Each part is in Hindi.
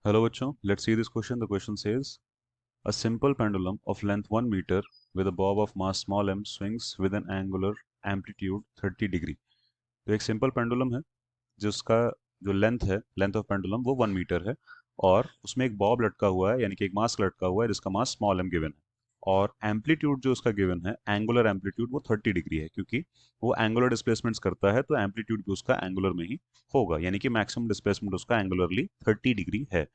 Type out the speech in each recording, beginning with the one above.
Hello बच्चों, let's see this question. The question says, a simple pendulum of length 1 meter with a bob of mass small m swings with an angular amplitude 30 degree. तो एक सिंपल पेंडुलम है जिसका जो लेंथ ऑफ पेंडुलम वो 1 मीटर है और उसमें एक बॉब लटका हुआ है यानी कि एक मास लटका हुआ है जिसका मास स्मॉल एम गिवन है और एम्पलीट्यूड जो उसका गिवन है एंगुलर एम्पलीट्यूड वो 30 डिग्री है क्योंकि वो एंगुलर डिस्प्लेसमेंट्स करता है तो एम्पलीट्यूड भी उसका एंगुलर में ही होगा यानी कि मैक्सिमम डिस्प्लेसमेंट उसका एंगुलरली 30 डिग्री है।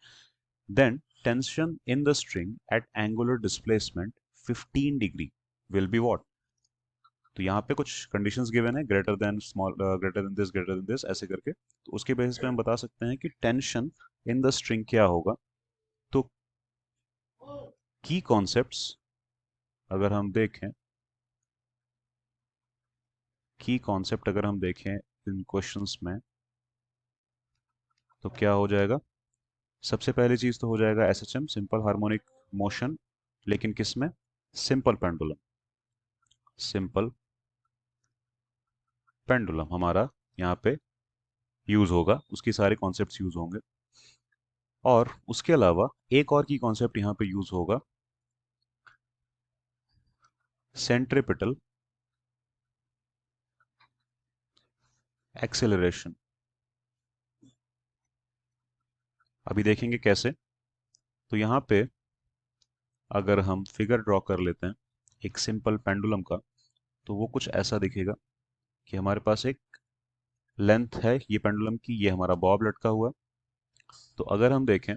Then tension in the string at angular displacement 15 degree will be what? तो यहाँ पे कुछ कंडीशंस गिवन है ग्रेटर देन दिस ऐसे करके, तो उसके बेसिस पे हम बता सकते हैं कि टेंशन इन द स्ट्रिंग क्या होगा। तो की कॉन्सेप्ट्स अगर हम देखें इन क्वेश्चंस में तो क्या हो जाएगा। सबसे पहली चीज तो हो जाएगा एसएचएम सिंपल हार्मोनिक मोशन, लेकिन किस में? सिंपल पेंडुलम हमारा यहाँ पे यूज होगा, उसकी सारे कॉन्सेप्ट्स यूज होंगे। और उसके अलावा एक और की कॉन्सेप्ट यहाँ पे यूज होगा, सेंट्रिपिटल एक्सेलरेशन। अभी देखेंगे कैसे। तो यहाँ पे अगर हम फिगर ड्रॉ कर लेते हैं एक सिंपल पेंडुलम का, तो वो कुछ ऐसा दिखेगा कि हमारे पास एक लेंथ है ये पेंडुलम की, ये हमारा बॉब लटका हुआ है। तो अगर हम देखें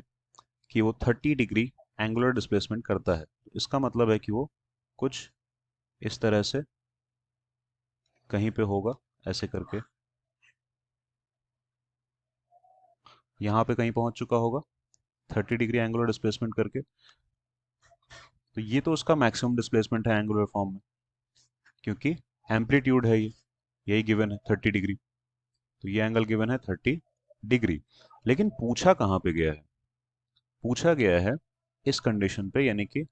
कि वो 30 डिग्री एंगुलर डिस्प्लेसमेंट करता है, तो इसका मतलब है कि वो कुछ इस तरह से कहीं पे होगा ऐसे करके, यहाँ पे कहीं पहुंच चुका होगा 30 डिग्री एंगुलर डिस्प्लेसमेंट करके। तो ये तो उसका मैक्सिमम डिस्प्लेसमेंट है एंगुलर फॉर्म में, क्योंकि एम्पलीट्यूड है ये, यही गिवन है 30 डिग्री, तो ये एंगल गिवन है 30 डिग्री। लेकिन पूछा कहाँ पे गया है? पूछा गया है इस कंडीशन पे, यानी कि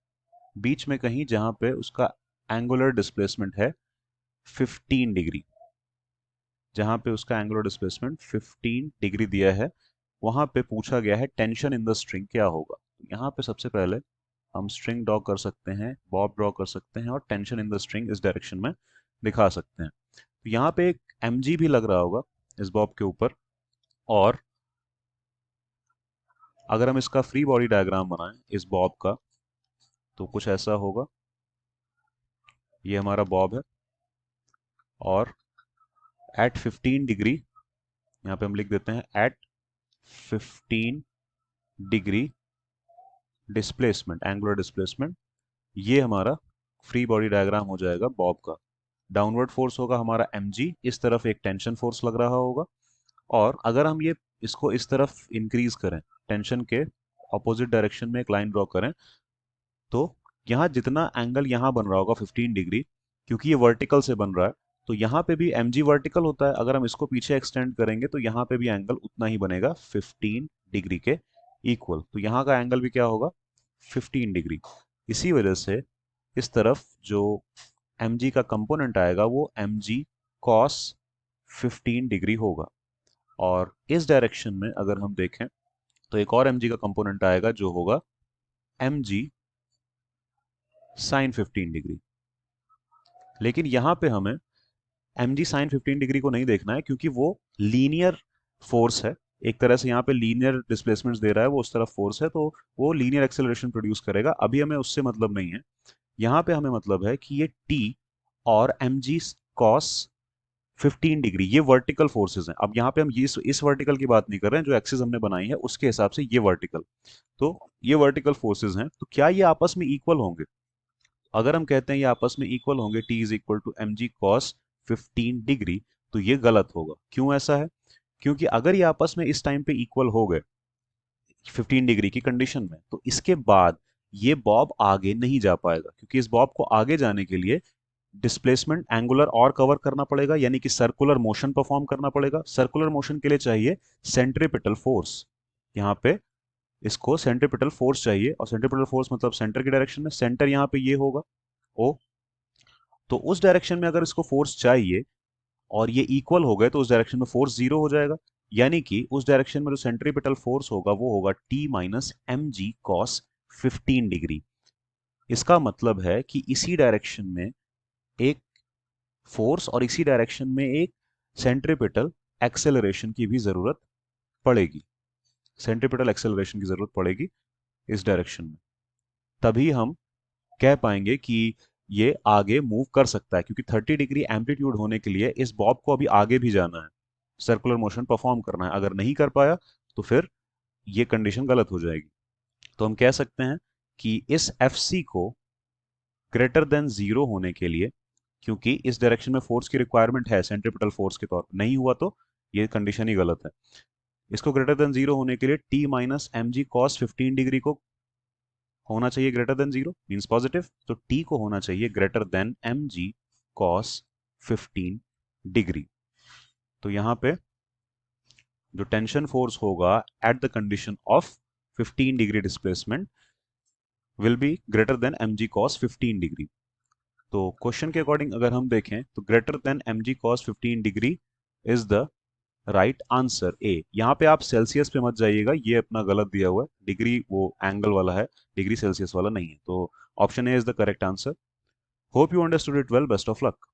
बीच में कहीं जहां पे उसका एंगुलर डिस्प्लेसमेंट है 15 डिग्री, जहां पे उसका एंगुलर डिस्प्लेसमेंट 15 डिग्री दिया है, वहां पे पूछा गया है टेंशन इन द स्ट्रिंग क्या होगा। तो यहाँ पे सबसे पहले हम स्ट्रिंग ड्रॉ कर सकते हैं, बॉब ड्रॉ कर सकते हैं और टेंशन इन द स्ट्रिंग इस डायरेक्शन में दिखा सकते हैं। तो यहाँ पे एक mg भी लग रहा होगा इस बॉब के ऊपर, और अगर हम इसका फ्री बॉडी डायग्राम बनाएं इस बॉब का, तो कुछ ऐसा होगा। ये हमारा बॉब है और एट 15 डिग्री, यहाँ पे हम लिख देते हैं at 15 degree displacement, angular displacement, ये हमारा फ्री बॉडी डायग्राम हो जाएगा बॉब का। डाउनवर्ड फोर्स होगा हमारा mg, इस तरफ एक टेंशन फोर्स लग रहा होगा। और अगर हम ये इसको इस तरफ इंक्रीज करें, टेंशन के ऑपोजिट डायरेक्शन में एक लाइन ड्रॉ करें, तो यहाँ जितना एंगल यहाँ बन रहा होगा 15 डिग्री, क्योंकि ये वर्टिकल से बन रहा है, तो यहाँ पे भी mg वर्टिकल होता है, अगर हम इसको पीछे एक्सटेंड करेंगे तो यहाँ पे भी एंगल उतना ही बनेगा 15 डिग्री के इक्वल। तो यहाँ का एंगल भी क्या होगा? 15 डिग्री। इसी वजह से इस तरफ जो mg का कंपोनेंट आएगा वो mg cos 15 डिग्री होगा। और इस डायरेक्शन में अगर हम देखें तो एक और mg का कंपोनेंट आएगा जो होगा mg sin 15 डिग्री। लेकिन यहाँ पे हमें mg sin 15 डिग्री को नहीं देखना है, क्योंकि वो लीनियर फोर्स है, एक तरह से यहाँ पे लीनियर डिस्प्लेसमेंट्स दे रहा है, वो उस तरफ फोर्स है, तो वो लीनियर एक्सेलरेशन प्रोड्यूस करेगा। अभी हमें उससे मतलब नहीं है, यहाँ पे हमें मतलब है कि ये t और mg cos 15 डिग्री ये वर्टिकल फोर्सेस हैं। अब यहाँ पे हम ये इस वर्टिकल की बात नहीं कर रहे हैं, जो एक्सिस हमने बनाई है उसके हिसाब से ये वर्टिकल, तो ये वर्टिकल फोर्सेस हैं। तो क्या ये आपस में इक्वल होंगे? अगर हम कहते हैं ये आपस में इक्वल होंगे, T is equal to M G cos 15 degree, तो ये गलत होगा। क्यों ऐसा है? क्योंकि अगर ये आपस में इस टाइम पे इक्वल हो गए 15 डिग्री की कंडीशन में, तो इसके बाद ये बॉब आगे नहीं जा पाएगा, क्योंकि इस बॉब को आगे जाने के लिए डिस्प्लेसमेंट एंगुलर और कवर करना पड़ेगा, यानी कि सर्कुलर मोशन परफॉर्म करना पड़ेगा। सर्कुलर मोशन के लिए चाहिए सेंट्रीपिटल फोर्स, यहाँ पे इसको सेंट्रीपिटल फोर्स चाहिए, और सेंट्रीपिटल फोर्स मतलब सेंटर की डायरेक्शन में, सेंटर यहाँ पे ये होगा ओ, तो उस डायरेक्शन में अगर इसको फोर्स चाहिए और ये इक्वल हो गए तो उस डायरेक्शन में फोर्स जीरो हो जाएगा। यानी कि उस डायरेक्शन में जो सेंट्रीपिटल फोर्स होगा वो होगा T minus M G cos 15 degree. इसका मतलब है कि इसी डायरेक्शन में एक फोर्स और इसी डायरेक्शन में एक सेंट्रीपिटल एक्सेलरेशन की भी जरूरत पड़ेगी। सेंट्रीपिटल एक्सेलरेशन की जरूरत पड़ेगी इस डायरेक्शन में, तभी हम कह पाएंगे कि ये आगे मूव कर सकता है, क्योंकि 30 डिग्री एम्पलीट्यूड होने के लिए इस बॉब को अभी आगे भी जाना है, सर्कुलर मोशन परफॉर्म करना है। अगर नहीं कर पाया तो फिर ये कंडीशन गलत हो जाएगी। तो हम कह सकते हैं कि इस एफ सी को ग्रेटर देन जीरो होने के लिए, क्योंकि इस डायरेक्शन में फोर्स की रिक्वायरमेंट है सेंट्रीपिटल फोर्स के तौर पर, नहीं हुआ तो ये कंडीशन ही गलत है। इसको ग्रेटर देन जीरो होने के लिए T minus M G cos 15 degree को होना चाहिए greater than zero, means positive. तो टी को होना चाहिए greater than M G cos 15 degree. तो यहां पे जो टेंशन फोर्स होगा at the condition of 15 degree displacement will be greater than M G cos 15 degree. तो क्वेश्चन के अकॉर्डिंग अगर हम देखें तो greater than M G cos 15 degree is the right answer A. यहाँ पे आप सेल्सियस पे मत जाइएगा, ये अपना गलत दिया हुआ है, डिग्री वो एंगल वाला है, डिग्री सेल्सियस वाला नहीं है। तो option A is the correct answer. Hope you understood it well, best of luck.